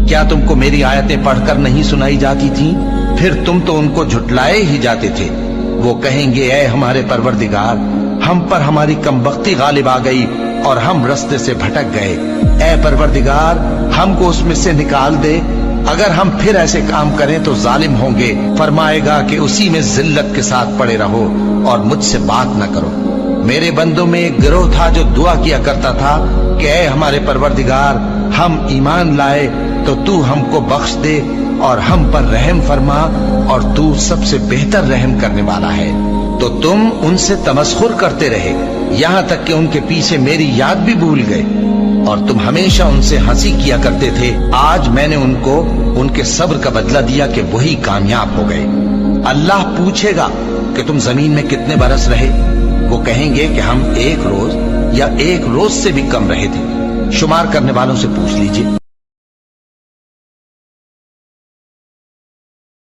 کیا تم کو میری آیتیں پڑھ کر نہیں سنائی جاتی تھیں؟ پھر تم تو ان کو جھٹلائے ہی جاتے تھے۔ وہ کہیں گے اے ہمارے پروردگار، ہم پر ہماری کمبختی غالب آ گئی اور ہم رستے سے بھٹک گئے۔ اے پروردگار، ہم کو اس میں سے نکال دے، اگر ہم پھر ایسے کام کریں تو ظالم ہوں گے۔ فرمائے گا کہ اسی میں ذلت کے ساتھ پڑے رہو اور مجھ سے بات نہ کرو۔ میرے بندوں میں ایک گروہ تھا جو دعا کیا کرتا تھا کہ اے ہمارے پروردگار، ہم ایمان لائے تو تو ہم کو بخش دے اور ہم پر رحم فرما، اور تو سب سے بہتر رحم کرنے والا ہے۔ تو تم ان سے تمسخر کرتے رہے، یہاں تک کہ ان کے پیچھے میری یاد بھی بھول گئے، اور تم ہمیشہ ان سے ہنسی کیا کرتے تھے۔ آج میں نے ان کو ان کے صبر کا بدلہ دیا کہ وہی کامیاب ہو گئے۔ اللہ پوچھے گا کہ تم زمین میں کتنے برس رہے؟ وہ کہیں گے کہ ہم 1 روز یا 1 روز سے بھی کم رہے تھے۔ شمار کرنے والوں سے پوچھ لیجئے۔